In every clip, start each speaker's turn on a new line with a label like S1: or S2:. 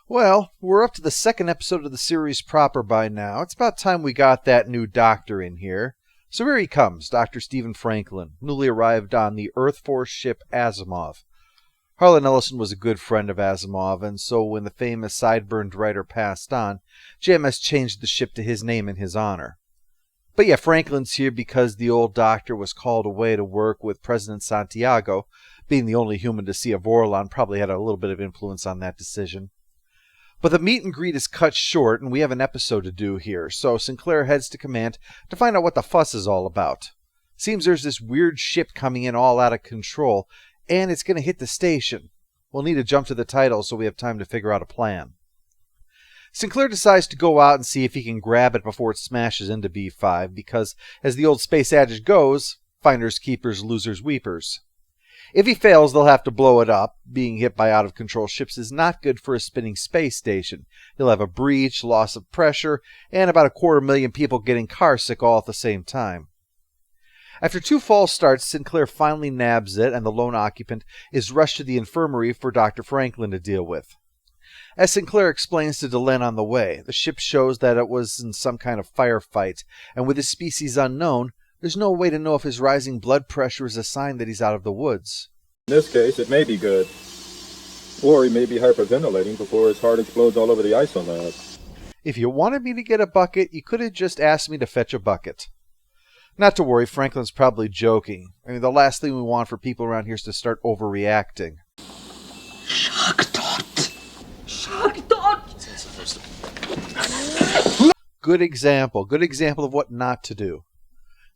S1: Well, we're up to the second episode of the series proper by now. It's about time we got that new doctor in here. So here he comes, Dr. Stephen Franklin, newly arrived on the Earth Force ship Asimov. Harlan Ellison was a good friend of Asimov, and so when the famous sideburned writer passed on, JMS changed the ship to his name in his honor. But yeah, Franklin's here because the old doctor was called away to work with President Santiago. Being the only human to see a Vorlon probably had a little bit of influence on that decision. But the meet and greet is cut short, and we have an episode to do here, so Sinclair heads to command to find out what the fuss is all about. Seems there's this weird ship coming in all out of control, and it's going to hit the station. We'll need to jump to the title so we have time to figure out a plan. Sinclair decides to go out and see if he can grab it before it smashes into B5, because, as the old space adage goes, finders keepers, losers weepers. If he fails, they'll have to blow it up. Being hit by out-of-control ships is not good for a spinning space station. He'll have a breach, loss of pressure, and about 250,000 people getting carsick all at the same time. After 2 false starts, Sinclair finally nabs it, and the lone occupant is rushed to the infirmary for Dr. Franklin to deal with. As Sinclair explains to Delenn on the way, the ship shows that it was in some kind of firefight, and with his species unknown, there's no way to know if his rising blood pressure is a sign that he's out of the woods.
S2: In this case, it may be good. Or he may be hyperventilating before his heart explodes all over the isolab.
S1: If you wanted me to get a bucket, you could have just asked me to fetch a bucket. Not to worry, Franklin's probably joking. I mean, the last thing we want for people around here is to start overreacting.
S3: Shock dot! Shock dot!
S1: Good example of what not to do.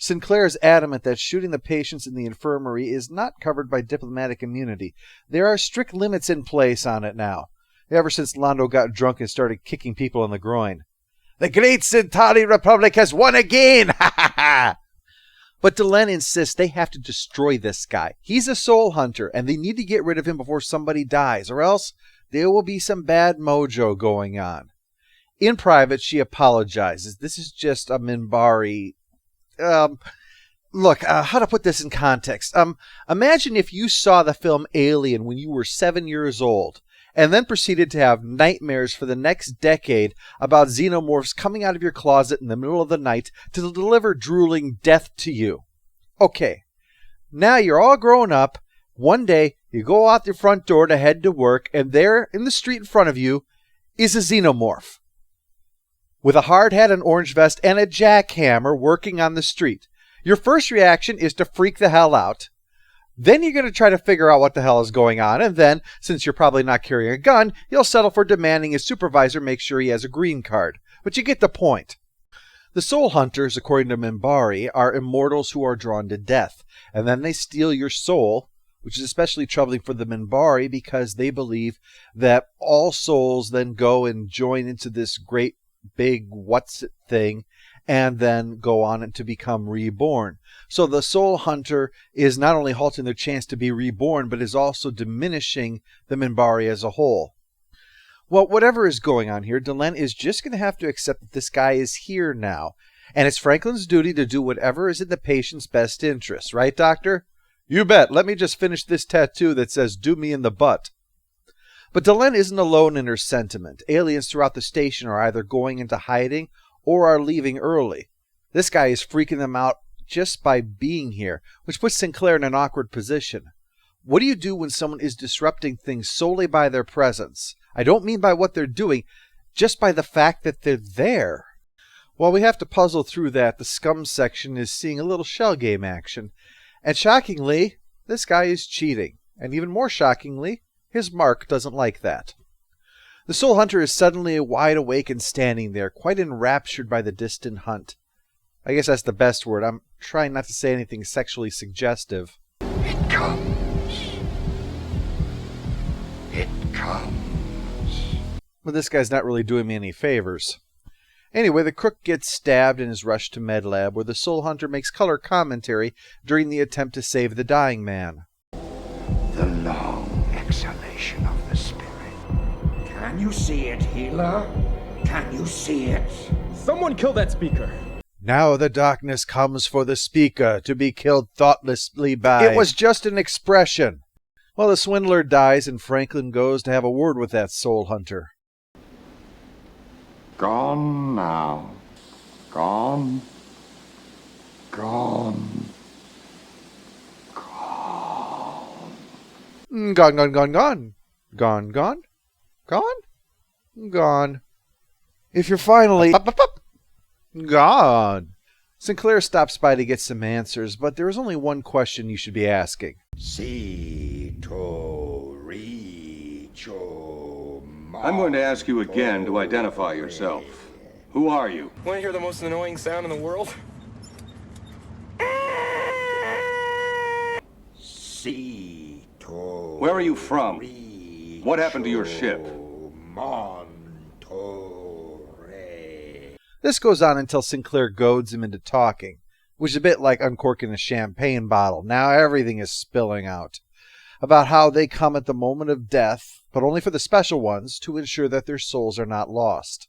S1: Sinclair is adamant that shooting the patients in the infirmary is not covered by diplomatic immunity. There are strict limits in place on it now, ever since Londo got drunk and started kicking people in the groin. The great Centauri Republic has won again! Ha ha ha! But Delenn insists they have to destroy this guy. He's a soul hunter, and they need to get rid of him before somebody dies, or else there will be some bad mojo going on. In private, she apologizes. This is just a Minbari... Look, how to put this in context. Imagine if you saw the film Alien when you were 7 years old, and then proceeded to have nightmares for the next decade about xenomorphs coming out of your closet in the middle of the night to deliver drooling death to you. Okay, now you're all grown up. One day, you go out your front door to head to work, and there, in the street in front of you, is a xenomorph. With a hard hat, an orange vest, and a jackhammer working on the street. Your first reaction is to freak the hell out. Then you're going to try to figure out what the hell is going on, and then, since you're probably not carrying a gun, you'll settle for demanding his supervisor make sure he has a green card. But you get the point. The soul hunters, according to Minbari, are immortals who are drawn to death, and then they steal your soul, which is especially troubling for the Minbari because they believe that all souls then go and join into this great big what's-it thing, and then go on to become reborn. So the soul hunter is not only halting their chance to be reborn, but is also diminishing the Minbari as a whole. Well, whatever is going on here, Delenn is just going to have to accept that this guy is here now, and it's Franklin's duty to do whatever is in the patient's best interest. Right, Doctor? You bet. Let me just finish this tattoo that says, "Do me in the butt." But Delenn isn't alone in her sentiment. Aliens throughout the station are either going into hiding or are leaving early. This guy is freaking them out just by being here, which puts Sinclair in an awkward position. What do you do when someone is disrupting things solely by their presence? I don't mean by what they're doing, just by the fact that they're there. While we have to puzzle through that, the scum section is seeing a little shell game action. And shockingly, this guy is cheating. And even more shockingly, his mark doesn't like that. The soul hunter is suddenly wide awake and standing there, quite enraptured by the distant hunt. I guess that's the best word. I'm trying not to say anything sexually suggestive.
S3: It comes. It comes.
S1: But this guy's not really doing me any favors. Anyway, the crook gets stabbed and is rushed to med lab, where the soul hunter makes color commentary during the attempt to save the dying man.
S3: The long exhalation of the spirit. Can you see it, healer? Can you see it?
S4: Someone kill that speaker.
S1: Now the darkness comes for the speaker to be killed thoughtlessly by... It was just an expression. Well, the swindler dies and Franklin goes to have a word with that soul hunter.
S3: Gone now. Gone. Gone. Gone.
S1: Gone, gone, gone, gone. Gone, gone. Gone? Gone. If you're finally gone. Sinclair stops by to get some answers, but there is only one question you should be asking.
S5: I'm going to ask you again to identify yourself. Who are you?
S4: Want to hear the most annoying sound in the world?
S5: Where are you from? What happened to your ship?
S1: This goes on until Sinclair goads him into talking, which is a bit like uncorking a champagne bottle. Now everything is spilling out about how they come at the moment of death, but only for the special ones, to ensure that their souls are not lost.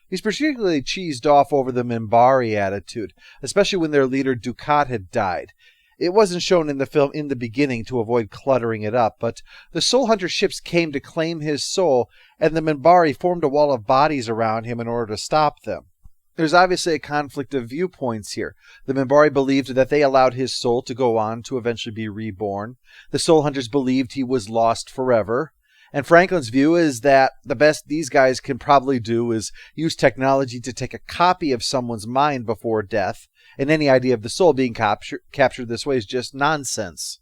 S1: He's particularly cheesed off over the Minbari attitude, especially when their leader Dukat had died. It wasn't shown in the film in the beginning to avoid cluttering it up, but the Soul Hunter ships came to claim his soul, and the Minbari formed a wall of bodies around him in order to stop them. There's obviously a conflict of viewpoints here. The Minbari believed that they allowed his soul to go on to eventually be reborn. The Soul Hunters believed he was lost forever. And Franklin's view is that the best these guys can probably do is use technology to take a copy of someone's mind before death, and any idea of the soul being captured this way is just nonsense.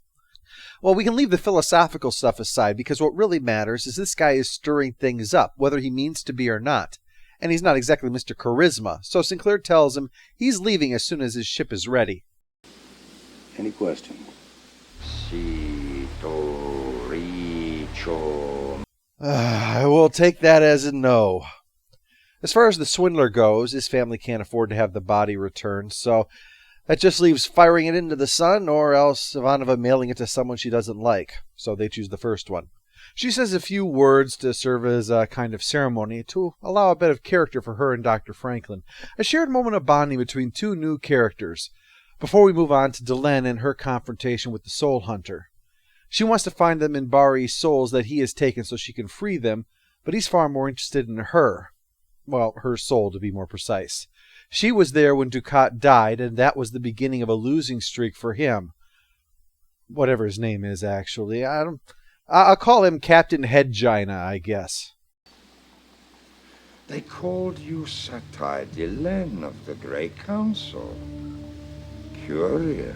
S1: Well, we can leave the philosophical stuff aside, because what really matters is this guy is stirring things up, whether he means to be or not. And he's not exactly Mr. Charisma, so Sinclair tells him he's leaving as soon as his ship is ready.
S5: Any questions?
S1: I will take that as a no. As far as the swindler goes, his family can't afford to have the body returned, so that just leaves firing it into the sun, or else Ivanova mailing it to someone she doesn't like, so they choose the first one. She says a few words to serve as a kind of ceremony to allow a bit of character for her and Dr. Franklin, a shared moment of bonding between two new characters, before we move on to Delenn and her confrontation with the Soul Hunter. She wants to find the Minbari souls that he has taken so she can free them, but he's far more interested in her. Well, her soul, to be more precise. She was there when Dukat died, and that was the beginning of a losing streak for him. Whatever his name is, actually. I'll call him Captain Headgina, I guess.
S3: They called you Satai Delenn of the Grey Council. Curious.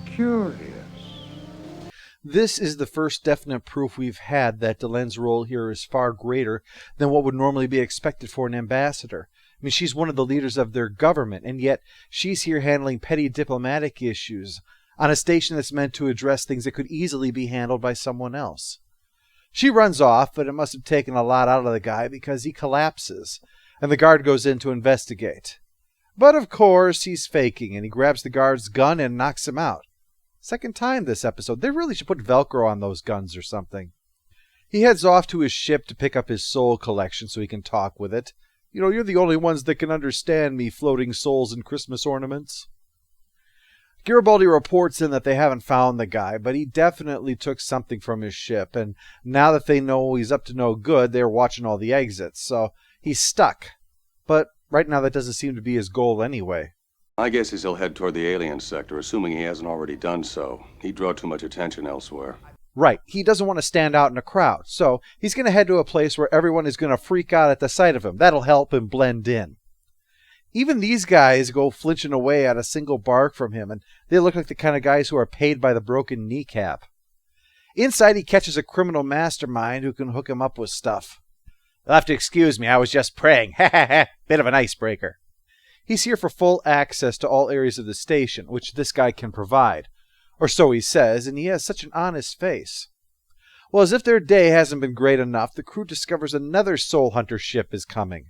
S3: Curious.
S1: This is the first definite proof we've had that Delenn's role here is far greater than what would normally be expected for an ambassador. I mean, she's one of the leaders of their government, and yet she's here handling petty diplomatic issues on a station that's meant to address things that could easily be handled by someone else. She runs off, but it must have taken a lot out of the guy because he collapses, and the guard goes in to investigate. But of course, he's faking, and he grabs the guard's gun and knocks him out. Second time this episode. They really should put Velcro on those guns or something. He heads off to his ship to pick up his soul collection so he can talk with it. You know, you're the only ones that can understand me, floating souls and Christmas ornaments. Garibaldi reports in that they haven't found the guy, but he definitely took something from his ship, and now that they know he's up to no good, they're watching all the exits, so he's stuck. But right now that doesn't seem to be his goal anyway.
S5: My guess is he'll head toward the alien sector, assuming he hasn't already done so. He'd draw too much attention elsewhere.
S1: Right, he doesn't want to stand out in a crowd, so he's going to head to a place where everyone is going to freak out at the sight of him. That'll help him blend in. Even these guys go flinching away at a single bark from him, and they look like the kind of guys who are paid by the broken kneecap. Inside, he catches a criminal mastermind who can hook him up with stuff. You'll have to excuse me, I was just praying. Ha ha ha, bit of an icebreaker. He's here for full access to all areas of the station, which this guy can provide. Or so he says, and he has such an honest face. Well, as if their day hasn't been great enough, the crew discovers another Soul Hunter ship is coming.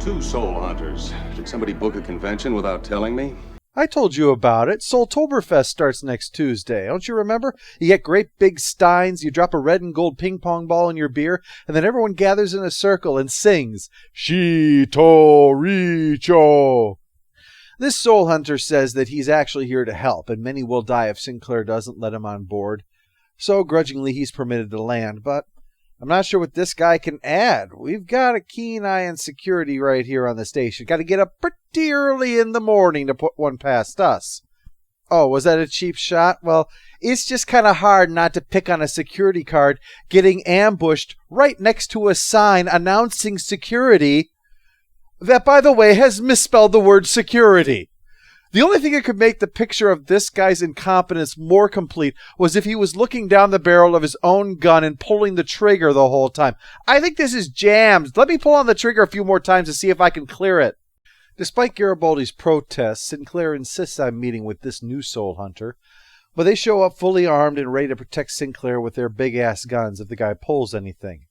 S5: 2 soul hunters. Did somebody book a convention without telling me?
S1: I told you about it. Soultoberfest starts next Tuesday. Don't you remember? You get great big steins, you drop a red and gold ping pong ball in your beer, and then everyone gathers in a circle and sings, Shito Richo. This soul hunter says that he's actually here to help, and many will die if Sinclair doesn't let him on board. So grudgingly he's permitted to land, but I'm not sure what this guy can add. We've got a keen eye on security right here on the station. Got to get up pretty early in the morning to put one past us. Oh, was that a cheap shot? Well, it's just kind of hard not to pick on a security guard getting ambushed right next to a sign announcing security that, by the way, has misspelled the word security. The only thing that could make the picture of this guy's incompetence more complete was if he was looking down the barrel of his own gun and pulling the trigger the whole time. I think this is jammed. Let me pull on the trigger a few more times to see if I can clear it. Despite Garibaldi's protests, Sinclair insists on meeting with this new soul hunter, but they show up fully armed and ready to protect Sinclair with their big-ass guns if the guy pulls anything.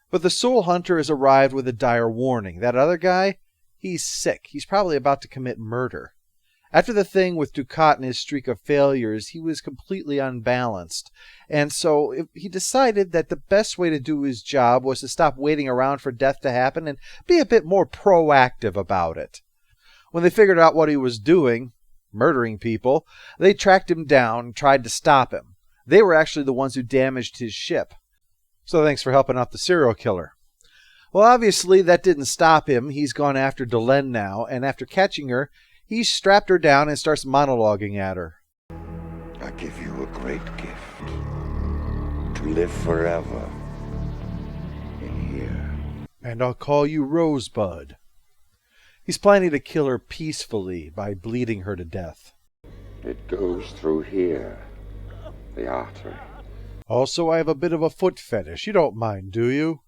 S1: But the soul hunter has arrived with a dire warning. That other guy, he's sick. He's probably about to commit murder. After the thing with Ducat and his streak of failures, he was completely unbalanced. And so he decided that the best way to do his job was to stop waiting around for death to happen and be a bit more proactive about it. When they figured out what he was doing, murdering people, they tracked him down and tried to stop him. They were actually the ones who damaged his ship. So thanks for helping out the serial killer. Well, obviously that didn't stop him. He's gone after Delenn now, and after catching her, he strapped her down and starts monologuing at her.
S3: I give you a great gift. To live forever in here.
S1: And I'll call you Rosebud. He's planning to kill her peacefully by bleeding her to death.
S3: It goes through here. The artery.
S1: Also, I have a bit of a foot fetish. You don't mind, do you?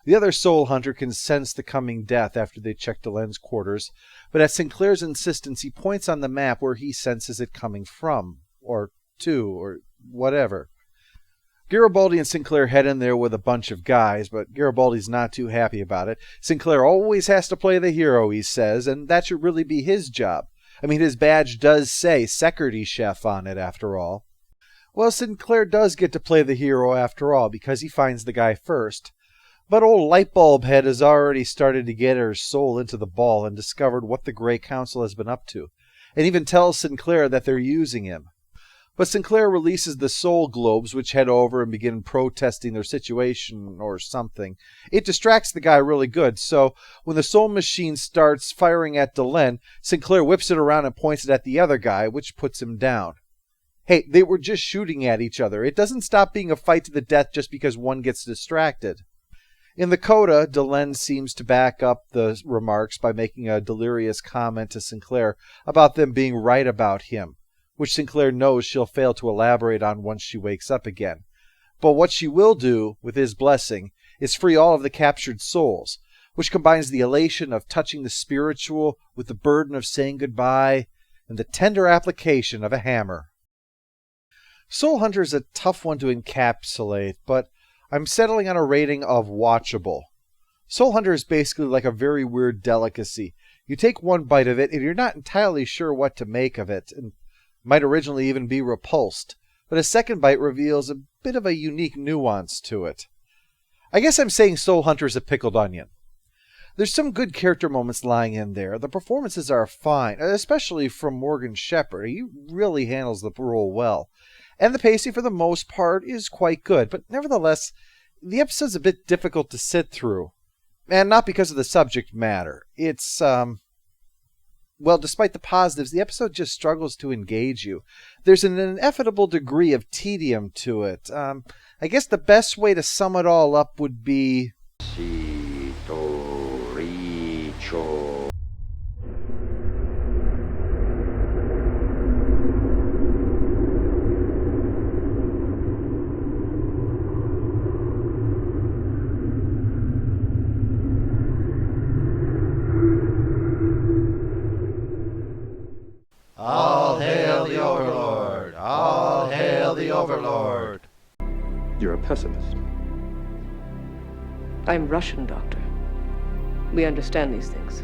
S1: The other soul hunter can sense the coming death after they check Delenn's quarters, but at Sinclair's insistence, he points on the map where he senses it coming from, or to, or whatever. Garibaldi and Sinclair head in there with a bunch of guys, but Garibaldi's not too happy about it. Sinclair always has to play the hero, he says, and that should really be his job. I mean, his badge does say Security Chef on it, after all. Well, Sinclair does get to play the hero after all, because he finds the guy first. But old Lightbulb Head has already started to get her soul into the ball and discovered what the Grey Council has been up to, and even tells Sinclair that they're using him. But Sinclair releases the soul globes, which head over and begin protesting their situation or something. It distracts the guy really good, so when the soul machine starts firing at Delenn, Sinclair whips it around and points it at the other guy, which puts him down. Hey, they were just shooting at each other. It doesn't stop being a fight to the death just because one gets distracted. In the coda, Delenn seems to back up the remarks by making a delirious comment to Sinclair about them being right about him, which Sinclair knows she'll fail to elaborate on once she wakes up again. But what she will do, with his blessing, is free all of the captured souls, which combines the elation of touching the spiritual with the burden of saying goodbye and the tender application of a hammer. Soul Hunter is a tough one to encapsulate, but I'm settling on a rating of watchable. Soul Hunter is basically like a very weird delicacy. You take one bite of it and you're not entirely sure what to make of it, and might originally even be repulsed, but a second bite reveals a bit of a unique nuance to it. I guess I'm saying Soul Hunter is a pickled onion. There's some good character moments lying in there. The performances are fine, especially from Morgan Shepherd. He really handles the role well. And the pacing, for the most part, is quite good. But nevertheless, the episode's a bit difficult to sit through. And not because of the subject matter. It's, well, despite the positives, the episode just struggles to engage you. There's an inevitable degree of tedium to it. I guess the best way to sum it all up would be...
S6: All hail the Overlord! All hail the Overlord!
S2: You're a pessimist.
S7: I'm Russian, Doctor. We understand these things.